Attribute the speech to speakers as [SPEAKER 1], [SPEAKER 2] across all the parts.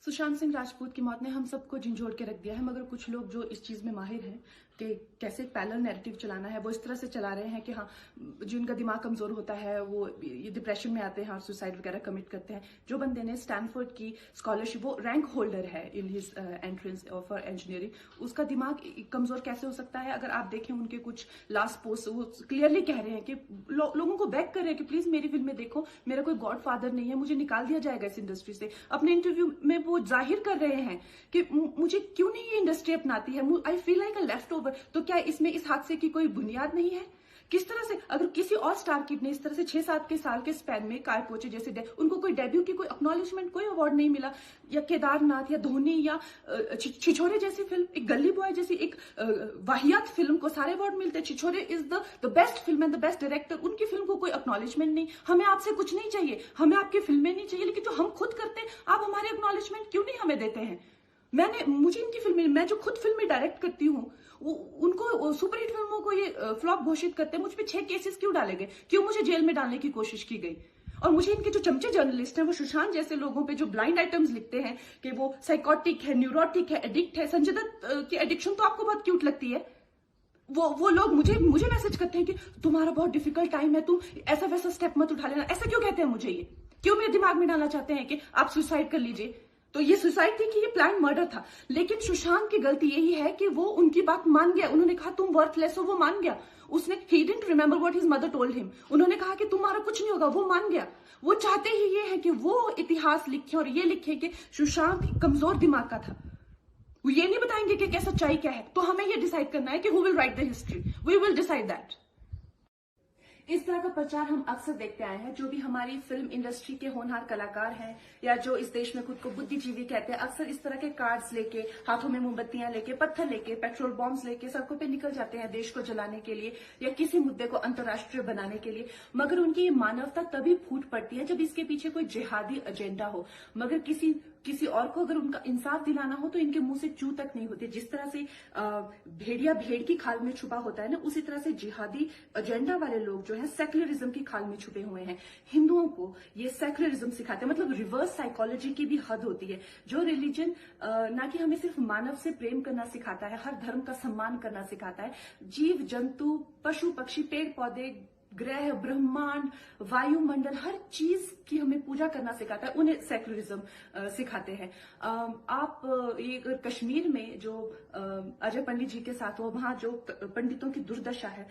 [SPEAKER 1] सुशांत सिंह राजपूत की मौत ने हम सबको झंझोड़ के रख दिया है, मगर कुछ लोग जो इस चीज में माहिर हैं कि कैसे पैरेलल नैरेटिव चलाना है, वो इस तरह से चला रहे हैं कि हाँ, जिनका दिमाग कमजोर होता है वो ये डिप्रेशन में आते हैं और सुसाइड वगैरह कमिट करते हैं। जो बंदे ने स्टैनफोर्ड की स्कॉलरशिप, वो रैंक होल्डर है in his entrance for engineering, उसका दिमाग कमजोर कैसे हो सकता है? अगर आप देखें उनके कुछ लास्ट पोस्ट, वो क्लियरली कह रहे हैं कि लोगों को बैक कर रहे हैं कि प्लीज मेरी फिल्में देखो, मेरा कोई गॉड फादर नहीं है, मुझे निकाल दिया जाएगा इस इंडस्ट्री से। अपने इंटरव्यू में वो जाहिर कर रहे हैं कि मुझे क्यों नहीं ये इंडस्ट्री अपनाती है, I feel like a left over. तो क्या इसमें इस हादसे की कोई बुनियाद नहीं है? किस तरह से अगर किसी और स्टार किड ने इस तरह से 6-7 के साल के स्पैन में काय पोचे जैसे उनको कोई डेब्यू की कोई एक्नॉलेजमेंट, कोई अवार्ड नहीं मिला, या केदारनाथ या धोनी या छिछोरे जैसी फिल्म, एक गली बॉय जैसी एक वाहियात फिल्म को सारे अवार्ड मिलते हैं। Chhichhore is the best film and the best director, उनकी फिल्म को कोई एक्नॉलेजमेंट नहीं। हमें आपसे कुछ नहीं चाहिए, हमें आपकी फिल्में नहीं चाहिए, लेकिन जो हम खुद करते हैं आप हमारे एक्नॉलेजमेंट क्यों नहीं हमें देते हैं? मुझे इनकी फिल्में, मैं जो खुद फिल्में डायरेक्ट करती हूँ, उनको सुपरहिट फिल्मों को ये फ्लॉप घोषित करते हैं। मुझ पे 6 केसेस क्यों डाले गए? क्यों मुझे जेल में डालने की कोशिश की गई? और मुझे इनके जो चमचे जर्नलिस्ट हैं, वो सुशांत जैसे लोगों पे जो ब्लाइंड आइटम्स लिखते हैं कि वो साइकोटिक है, न्यूरोटिक है, एडिक्ट है। संजय दत्त की एडिक्शन तो आपको बहुत क्यूट लगती है। वो लोग मुझे मैसेज करते हैं कि तुम्हारा बहुत डिफिकल्ट टाइम है, तुम ऐसा वैसा स्टेप मत उठा लेना। ऐसा क्यों कहते हैं मुझे? ये क्यों मेरे दिमाग में डालना चाहते हैं कि आप सुसाइड कर लीजिए? तो ये सुसाइड थी कि ये प्लान मर्डर था? लेकिन सुशांत की गलती यही है कि वो उनकी बात मान गया। उन्होंने कहा तुम वर्थलेस हो, वो मान गया। उसने he didn't remember what his mother told him. उन्होंने कहा कि तुम्हारा कुछ नहीं होगा, वो मान गया। वो चाहते ही ये है कि वो इतिहास लिखे और ये लिखे कि सुशांत कमजोर दिमाग का था। वो ये नहीं बताएंगे कि क्या सच्चाई क्या है। तो हमें ये डिसाइड करना है कि who will write the history, we will decide that. इस तरह का प्रचार हम अक्सर देखते आए हैं। जो भी हमारी फिल्म इंडस्ट्री के होनहार कलाकार हैं या जो इस देश में खुद को बुद्धिजीवी कहते हैं, अक्सर इस तरह के कार्ड्स लेके, हाथों में मोमबत्तियां लेके, पत्थर लेके, पेट्रोल बॉम्ब्स लेके सड़कों पे निकल जाते हैं देश को जलाने के लिए या किसी मुद्दे को अंतर्राष्ट्रीय बनाने के लिए। मगर उनकी मानवता तभी फूट पड़ती है जब इसके पीछे कोई जिहादी एजेंडा हो। मगर किसी और को अगर उनका इंसाफ दिलाना हो तो इनके मुंह से चू तक नहीं होती। जिस तरह से भेड़िया भेड़ की खाल में छुपा होता है ना, उसी तरह से जिहादी एजेंडा वाले लोग जो है सेक्युलरिज्म की खाल में छुपे हुए हैं। हिंदुओं को ये सेक्युलरिज्म सिखाते हैं, मतलब रिवर्स साइकोलॉजी की भी हद होती है। जो रिलीजन ना कि हमें सिर्फ मानव से प्रेम करना सिखाता है, हर धर्म का सम्मान करना सिखाता है, जीव जंतु, पशु पक्षी, पेड़ पौधे, ग्रह, ब्रह्मांड, वायुमंडल, हर चीज की हमें पूजा करना सिखाता है, उन्हें सेक्युलरिज्म सिखाते हैं। आप ये कश्मीर में जो अजय पंडित जी के साथ हो, वहां जो पंडितों की दुर्दशा है,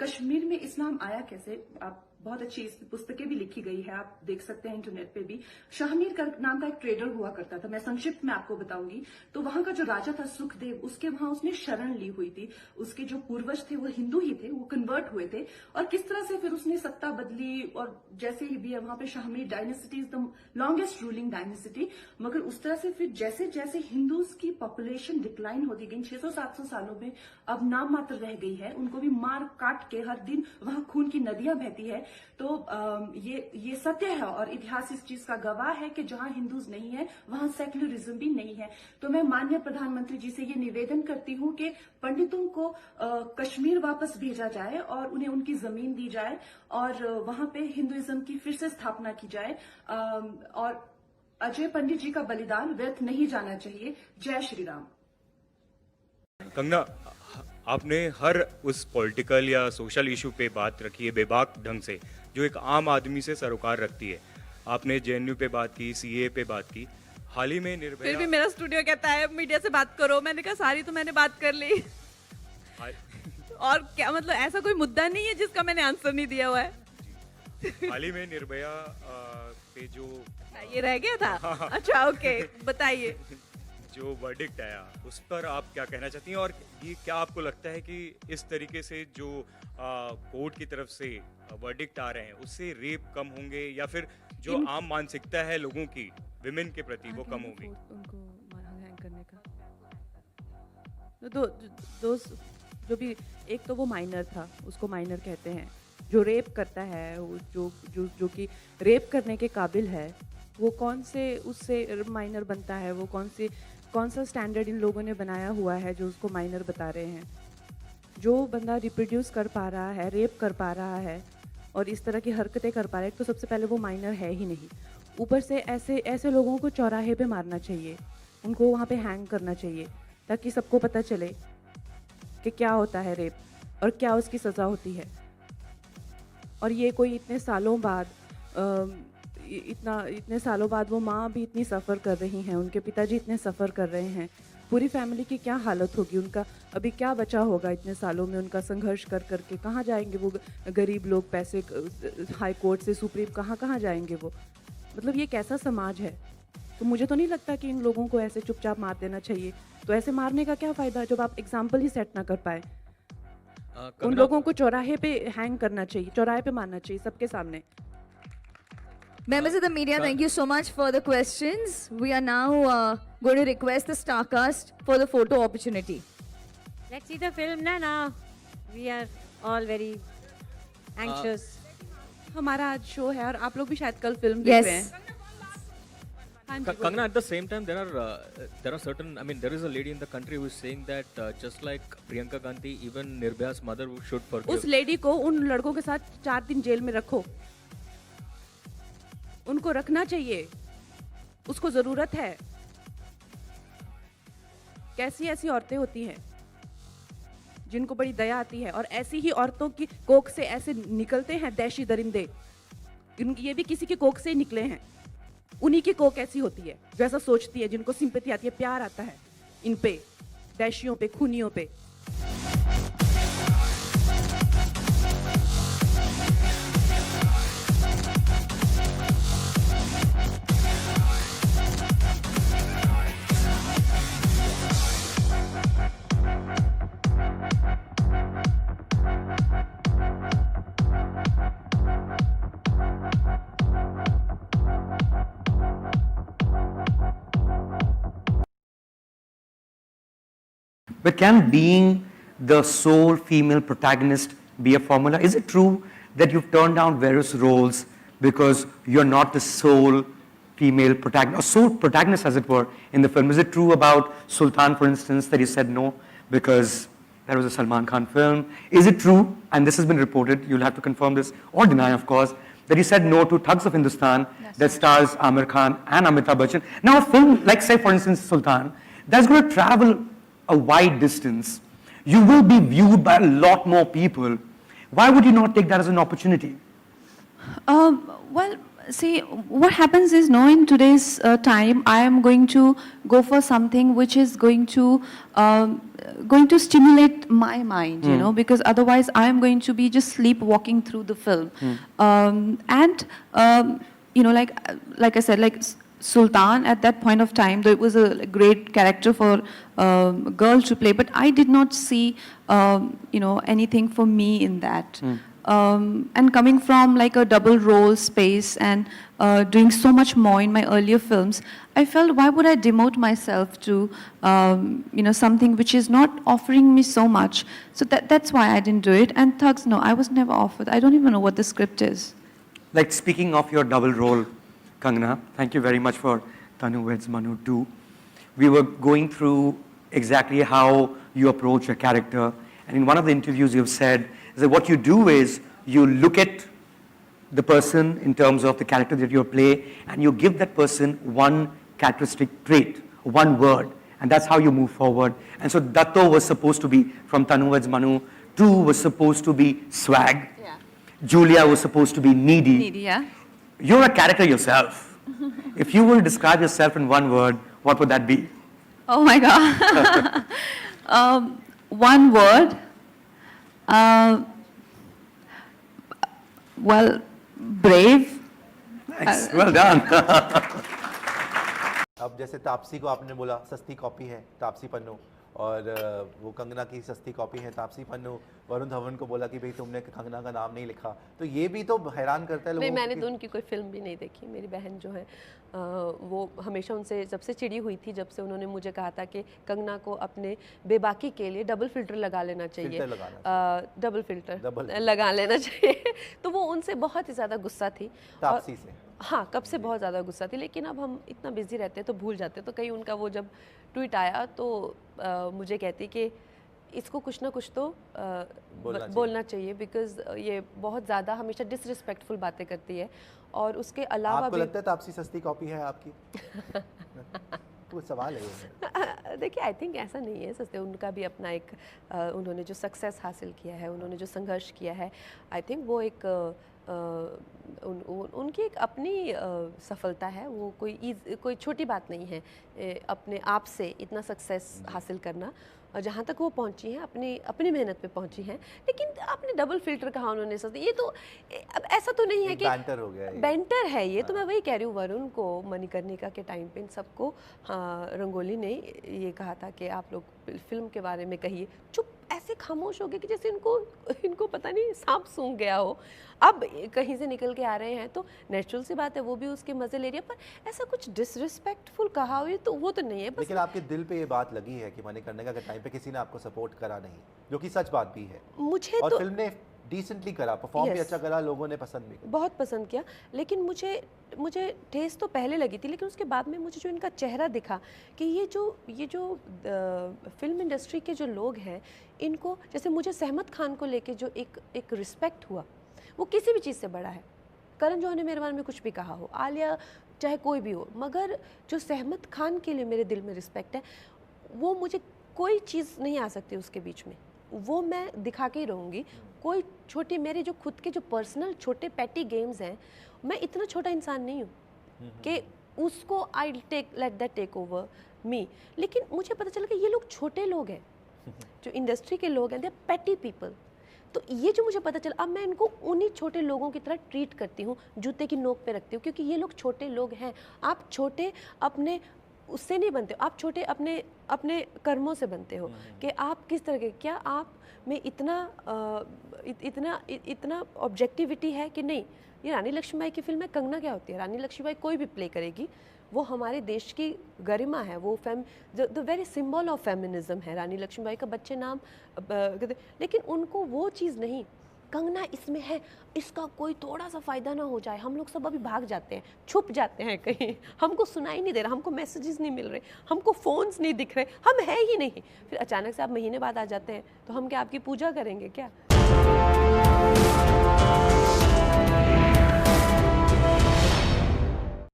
[SPEAKER 1] कश्मीर में इस्लाम आया कैसे? आप बहुत अच्छी इस पुस्तकें भी लिखी गई है, आप देख सकते हैं इंटरनेट पे भी। शाहमीर का नाम का एक ट्रेडर हुआ करता था, मैं संक्षिप्त में आपको बताऊंगी। तो वहां का जो राजा था सुखदेव, उसके वहां उसने शरण ली हुई थी। उसके जो पूर्वज थे वो हिंदू ही थे, वो कन्वर्ट हुए थे। और किस तरह से फिर उसने सत्ता बदली, और जैसे ही भी है वहां पे Shahmir dynasty is the longest ruling dynasty. मगर उस तरह से फिर जैसे जैसे हिंदूज की पॉपुलेशन डिक्लाइन होती गई, 600-700 सालों में अब नाम मात्र रह गई है, उनको भी मार काट के हर दिन वहां खून की नदियां बहती है। तो ये सत्य है और इतिहास इस चीज का गवाह है कि जहां हिंदूज नहीं है वहां सेक्युलरिज्म भी नहीं है। तो मैं माननीय प्रधानमंत्री जी से ये निवेदन करती हूं कि पंडितों को कश्मीर वापस भेजा जाए और उन्हें उनकी जमीन दी जाए और वहां पे हिंदुइज्म की फिर से स्थापना की जाए। और अजय पंडित जी का बलिदान व्यर्थ नहीं जाना चाहिए। जय श्री राम।
[SPEAKER 2] कंगना, आपने हर उस पॉलिटिकल या सोशल इशू पे बात रखी है बेबाक ढंग से, जो एक आम आदमी से सरोकार रखती है। आपने जेएनयू पे बात की, सीए पे बात की, हाल ही में निर्भया।
[SPEAKER 3] फिर भी मेरा स्टूडियो कहता है मीडिया से बात करो, मैंने कहा सारी तो मैंने बात कर ली। और क्या मतलब, ऐसा कोई मुद्दा नहीं है जिसका मैंने आंसर नहीं दिया हुआ है।
[SPEAKER 2] हाल ही में निर्भया पे जो
[SPEAKER 3] ये रह गया था। अच्छा, ओके, बताइए।
[SPEAKER 2] जो वर्डिक्ट आया उस पर आप क्या कहना चाहती हैं, और ये क्या आपको लगता है कि इस तरीके से जो कोर्ट की तरफ से वर्डिक्ट आ रहे हैं उससे रेप कम होंगे, या फिर जो आम मानसिकता है लोगों की विमेन के प्रति वो कम होगी?
[SPEAKER 3] उनको हैंग करने का दो जो भी, एक तो वो माइनर था, उसको माइनर कहते हैं। जो रेप करता है, जो कि रेप करने के काबिल है, वो कौन से उससे माइनर बनता है? वो कौन सा स्टैंडर्ड इन लोगों ने बनाया हुआ है जो उसको माइनर बता रहे हैं? जो बंदा रिप्रोड्यूस कर पा रहा है, रेप कर पा रहा है और इस तरह की हरकतें कर पा रहा है, तो सबसे पहले वो माइनर है ही नहीं। ऊपर से ऐसे ऐसे लोगों को चौराहे पे मारना चाहिए, उनको वहाँ पे हैंग करना चाहिए, ताकि सबको पता चले कि क्या होता है रेप और क्या उसकी सज़ा होती है। और ये कोई इतने सालों बाद इतने सालों बाद वो माँ भी इतनी सफ़र कर रही हैं, उनके पिताजी इतने सफ़र कर रहे हैं, पूरी फैमिली की क्या हालत होगी, उनका अभी क्या बचा होगा इतने सालों में उनका संघर्ष कर करके, कहाँ जाएंगे वो गरीब लोग, पैसे हाई कोर्ट से सुप्रीम कहाँ जाएंगे वो। मतलब ये कैसा समाज है। तो मुझे तो नहीं लगता कि इन लोगों को ऐसे चुपचाप मार देना चाहिए। तो ऐसे मारने का क्या फ़ायदा जब आप एग्जाम्पल ही सेट ना कर पाए। उन लोगों को चौराहे पे हैंग करना चाहिए, चौराहे पे मारना चाहिए सबके सामने।
[SPEAKER 4] Members of the media, thank you so much for the questions. We are now going to request the star cast for the photo opportunity.
[SPEAKER 5] Let's see the film now. We are all very anxious.
[SPEAKER 3] हमारा आज show है और आप लोग भी शायद कल film देख रहे
[SPEAKER 4] Yes.
[SPEAKER 3] हैं। हाँ जी,
[SPEAKER 6] Kangana, at the same time, there are certain. I mean, there is a lady in the country who is saying that just like Priyanka Gandhi, even Nirbhaya's mother should forgive.
[SPEAKER 3] उस lady को उन लड़कों के साथ 4 दिन jail में रखो, उनको रखना चाहिए, उसको जरूरत है। कैसी ऐसी औरतें होती हैं जिनको बड़ी दया आती है, और ऐसी ही औरतों की कोख से ऐसे निकलते हैं दैशी दरिंदे। ये भी किसी की कोख से ही निकले हैं। उन्हीं की कोख ऐसी होती है जो ऐसा सोचती है, जिनको सिंपैथी आती है, प्यार आता है इन पे, दैशियों पे, खूनियों पे।
[SPEAKER 7] But can being the sole female protagonist be a formula? Is it true that you've turned down various roles because you're not the sole female protagonist, or sole protagonist as it were, in the film? Is it true about Sultan, for instance, that you said no because that was a Salman Khan film? Is it true, and this has been reported, you'll have to confirm this or deny, of course, that you said no to Thugs of Hindustan that stars Amir Khan and Amitabh Bachchan? Now a film like, say, for instance, Sultan, that's going to travel a wide distance. You will be viewed by a lot more people. Why would you not take that as an opportunity?
[SPEAKER 8] Well, see, what happens is, no, in today's time, I am going to go for something which is going to stimulate my mind, you know, because otherwise I am going to be just sleepwalking through the film. You know, like I said, like Sultan at that point of time, though it was a great character for a girl to play, but I did not see, you know, anything for me in that. And coming from like a double role space and doing so much more in my earlier films, I felt, why would I demote myself to, you know, something which is not offering me so much? So that's why I didn't do it. And Thugs, no, I was never offered. I don't even know what the script is.
[SPEAKER 7] Like, speaking of your double role, Kangana, thank you very much for Tanu Weds Manu 2. We were going through exactly how you approach your character, and in one of the interviews you've said that what you do is you look at the person in terms of the character that you play, and you give that person one characteristic trait, one word, and that's how you move forward. And so Datto was supposed to be, from Tanu Weds Manu 2, was supposed to be swag.
[SPEAKER 8] Yeah.
[SPEAKER 7] Julia was supposed to be needy.
[SPEAKER 8] Needy, yeah.
[SPEAKER 7] You're a character yourself. If you were to describe yourself in one word, what would that be?
[SPEAKER 8] Oh my God. One word. Well, brave.
[SPEAKER 7] Nice. Well done.
[SPEAKER 9] अब जैसे तापसी को आपने बोला सस्ती copy है तापसी पन्नू, और वो कंगना की सस्ती कॉपी है तापसी पन्नू। वरुण धवन को बोला कि भाई तुमने कंगना का नाम नहीं लिखा, तो ये भी तो हैरान करता है लोगों
[SPEAKER 10] नहीं,
[SPEAKER 9] को
[SPEAKER 10] मैंने
[SPEAKER 9] कि-
[SPEAKER 10] तो उनकी कोई फिल्म भी नहीं देखी। मेरी बहन जो है वो हमेशा उनसे जब से चिड़ी हुई थी, जब से उन्होंने मुझे कहा था कि कंगना को अपने बेबाकी के लिए डबल फिल्टर लगा लेना चाहिए,
[SPEAKER 9] फिल्टर लगाना
[SPEAKER 10] डबल फिल्टर
[SPEAKER 9] डबल
[SPEAKER 10] लगा लेना चाहिए। तो वो उनसे बहुत ही ज़्यादा गुस्सा थी।
[SPEAKER 9] तापसी से
[SPEAKER 10] हाँ, कब से बहुत ज़्यादा गुस्सा थी, लेकिन अब हम इतना बिजी रहते हैं तो भूल जाते हैं। तो कहीं उनका वो जब ट्वीट आया तो मुझे कहती कि इसको कुछ ना कुछ तो बोलना चाहिए, बिकॉज ये बहुत ज़्यादा हमेशा डिसरिस्पेक्टफुल बातें करती है और उसके अलावा
[SPEAKER 9] आपको
[SPEAKER 10] भी
[SPEAKER 9] लगता है तापसी सस्ती कॉपी है आपकी? वो सवाल है ये।
[SPEAKER 10] देखिए, आई थिंक ऐसा नहीं है सस्ते, उनका भी अपना एक उन्होंने जो सक्सेस हासिल किया है, उन्होंने जो संघर्ष किया है, आई थिंक वो एक उनकी एक अपनी सफलता है। वो कोई छोटी बात नहीं है अपने आप से इतना सक्सेस हासिल करना। और जहाँ तक वो पहुँची हैं अपनी मेहनत पे पहुँची हैं। लेकिन आपने डबल फिल्टर कहा उन्होंने सस्ते, ये तो अब ऐसा तो नहीं है कि
[SPEAKER 9] बैंटर हो गया ये।
[SPEAKER 10] बैंटर है ये। तो मैं वही कह रही हूँ, वरुण को मणिकर्णिका के टाइम पे इन सबको रंगोली ने ये कहा था कि आप लोग फिल्म के बारे में कहिए, चुप ऐसे खामोश हो गए कि जैसे इनको पता नहीं सांप सूंघ गया हो। अब कहीं से निकल के आ रहे हैं तो नेचुरल सी बात है, वो भी उसके मजे ले रही है, पर ऐसा कुछ डिसरिस्पेक्टफुल कहा हुई तो वो तो नहीं है। बस
[SPEAKER 9] लेकिन आपके दिल पे ये बात लगी है कि मणिकर्णिका के टाइम पे किसी ने आपको सपोर्ट करा नहीं, जो कि सच बात भी है।
[SPEAKER 10] मुझे
[SPEAKER 9] और
[SPEAKER 10] तो
[SPEAKER 9] फिल्म ने डिसेंटली करा, परफॉर्म भी
[SPEAKER 10] Yes.
[SPEAKER 9] अच्छा करा, लोगों ने पसंद भी करा।
[SPEAKER 10] बहुत पसंद किया। लेकिन मुझे ठेस तो पहले लगी थी, लेकिन उसके बाद में मुझे जो इनका चेहरा दिखा कि ये जो फिल्म इंडस्ट्री के जो लोग हैं, इनको जैसे मुझे सहमत खान को लेके जो एक रिस्पेक्ट हुआ, वो किसी भी चीज़ से बड़ा है। करण जौहर ने मेरे बारे में कुछ भी कहा हो, आलिया चाहे कोई भी हो, मगर जो सहमत खान के लिए मेरे दिल में रिस्पेक्ट है, वो मुझे कोई चीज़ नहीं आ सकती उसके बीच में। वो मैं दिखा के ही रहूँगी। कोई छोटी मेरे जो खुद के जो पर्सनल छोटे पैटी गेम्स हैं, मैं इतना छोटा इंसान नहीं हूँ कि उसको I let that take over me. लेकिन मुझे पता चला कि ये लोग छोटे लोग हैं, जो इंडस्ट्री के लोग हैं, दे आर पैटी पीपल। तो ये जो मुझे पता चला, अब मैं इनको उन्हीं छोटे लोगों की तरह ट्रीट करती हूँ, जूते की नोक पे रखती हूँ, क्योंकि ये लोग छोटे लोग हैं। आप छोटे अपने उससे नहीं बनते हो, आप छोटे अपने कर्मों से बनते हो कि आप किस तरह के, क्या आप में इतना ऑब्जेक्टिविटी है कि नहीं। ये रानी लक्ष्मीबाई की फिल्म है, कंगना क्या होती है, रानी लक्ष्मीबाई कोई भी प्ले करेगी, वो हमारे देश की गरिमा है, वो the very symbol of feminism है। रानी लक्ष्मीबाई का बच्चे नाम लेकिन उनको वो चीज़ नहीं, कंगना इसमें है, इसका कोई थोड़ा सा फ़ायदा ना हो जाए, हम लोग सब अभी भाग जाते हैं, छुप जाते हैं कहीं, हमको सुनाई नहीं दे रहा, हमको मैसेजेस नहीं मिल रहे, हमको फ़ोन्स नहीं दिख रहे, हम है ही नहीं। फिर अचानक से आप महीने बाद आ जाते हैं, तो हम क्या आपकी पूजा करेंगे क्या?